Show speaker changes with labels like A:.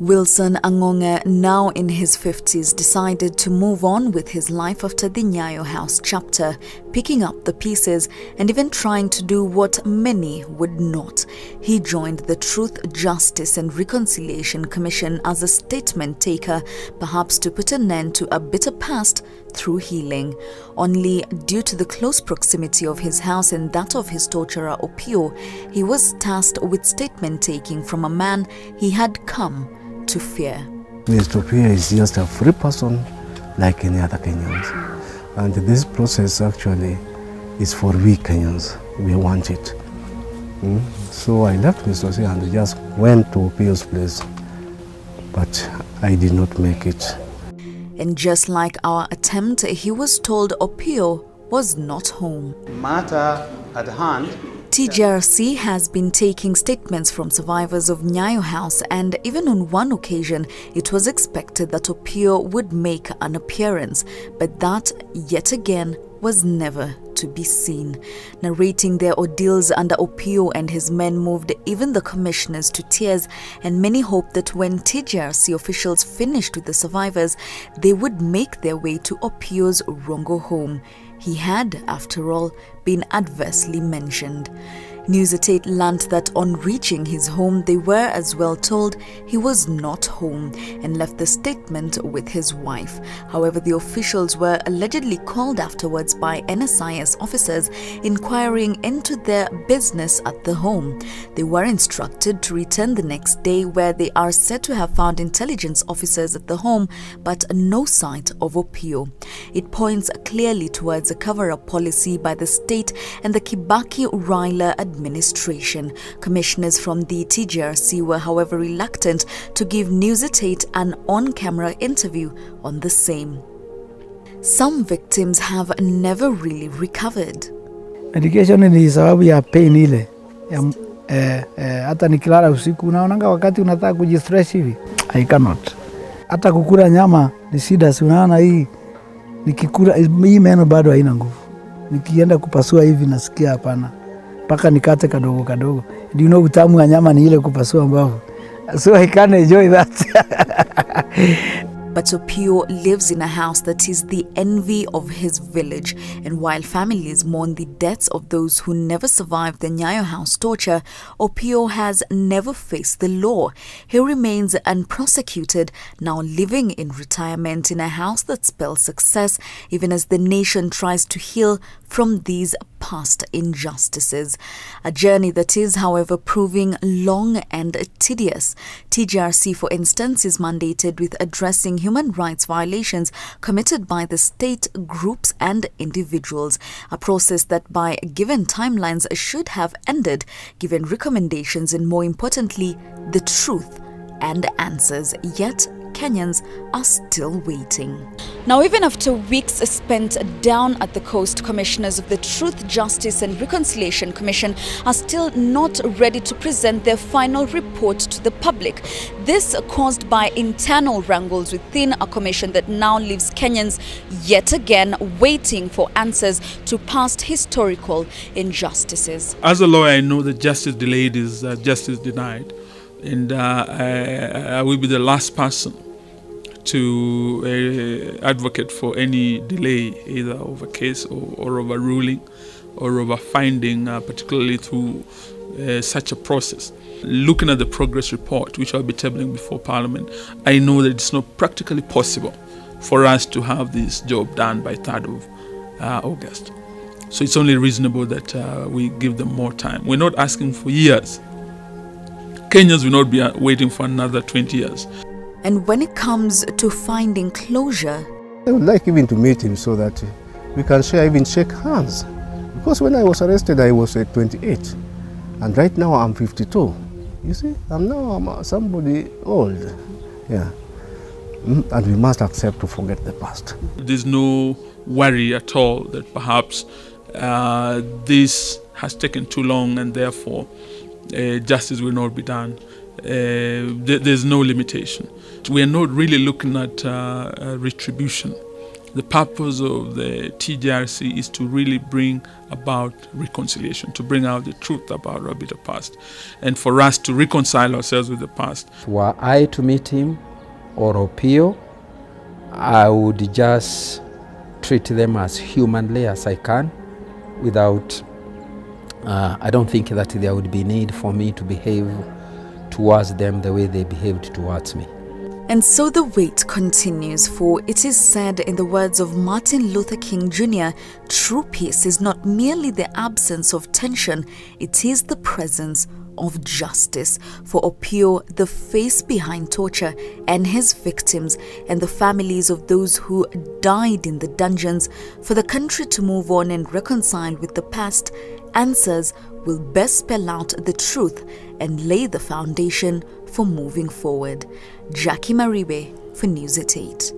A: Wilson Angonge, now in his 50s, decided to move on with his life after the Nyayo House chapter, picking up the pieces and even trying to do what many would not. He joined the Truth, Justice and Reconciliation Commission as a statement taker, perhaps to put an end to a bitter past through healing. Only due to the close proximity of his house and that of his torturer Opio, he was tasked with statement taking from a man he had come to fear.
B: Mr. Opio is just a free person like any other Kenyans. And this process actually is for we Kenyans. We want it. So I left Mr. C and just went to Opio's place. But I did not make it.
A: And just like our attempt, he was told Opio was not home.
C: Matter at hand.
A: TJRC has been taking statements from survivors of Nyayo House, and even on one occasion, it was expected that Opio would make an appearance, but that, yet again, was never to be seen. Narrating their ordeals under Opio and his men moved even the commissioners to tears, and many hoped that when TJRC officials finished with the survivors, they would make their way to Opio's Rongo home. He had, after all, been adversely mentioned. News at 8 learnt that on reaching his home, they were as well told he was not home and left the statement with his wife. However, the officials were allegedly called afterwards by NSIS officers inquiring into their business at the home. They were instructed to return the next day, where they are said to have found intelligence officers at the home, but no sight of Opio. It points clearly towards a cover-up policy by the state and the Kibaki-Raila administration. Commissioners from the TJRC were, however, reluctant to give News at 8 an on-camera interview on the same. Some victims have never really recovered.
D: Medication ni sababu ya pain ile. Hata nikilala usiku unaonanga wakati unataka kujistress hivi. I cannot. Hata kukula nyama ni shida, si unaona hii. Nikikula hii meno bado haina nguvu. Nikienda kupasua hivi nasikia hapana. Paka nikate kadogo kadogo. Do you know utamu wa nyama ni ile kupasua mbavu. So I can't enjoy that.
A: But Opio lives in a house that is the envy of his village, and while families mourn the deaths of those who never survived the Nyayo House torture, Opio has never faced the law. He remains unprosecuted, now living in retirement in a house that spells success, even as the nation tries to heal from these past injustices. A journey that is, however, proving long and tedious. TJRC, for instance, is mandated with addressing human rights violations committed by the state, groups and individuals, a process that by given timelines should have ended, given recommendations and, more importantly, the truth and answers. Yet Kenyans are still waiting. Now, even after weeks spent down at the coast, commissioners of the Truth, Justice and Reconciliation Commission are still not ready to present their final report to the public. This caused by internal wrangles within a commission that now leaves Kenyans yet again waiting for answers to past historical injustices.
E: As a lawyer, I know that justice delayed is justice denied. And I will be the last person to advocate for any delay, either of a case or of a ruling or of a finding, particularly through such a process. Looking at the progress report, which I'll be tabling before Parliament, I know that it's not practically possible for us to have this job done by 3rd of August. So it's only reasonable that we give them more time. We're not asking for years. Kenyans will not be waiting for another 20 years.
A: And when it comes to finding closure,
B: I would like even to meet him so that we can even shake hands. Because when I was arrested, I was 28. And right now I'm 52. You see, I'm somebody old. Yeah. And we must accept to forget the past.
E: There's no worry at all that perhaps this has taken too long and therefore justice will not be done. There's no limitation. We are not really looking at retribution. The purpose of the TJRC is to really bring about reconciliation, to bring out the truth about our bitter past, and for us to reconcile ourselves with the past.
F: Were I to meet him or Opio, I would just treat them as humanly as I can without, I don't think that there would be need for me to behave towards them the way they behaved towards me.
A: And so the wait continues, for it is said in the words of Martin Luther King Jr., true peace is not merely the absence of tension, it is the presence of justice. For Opio, the face behind torture, and his victims and the families of those who died in the dungeons, for the country to move on and reconcile with the past, answers will best spell out the truth and lay the foundation for moving forward. Jacque Maribe for News at 8.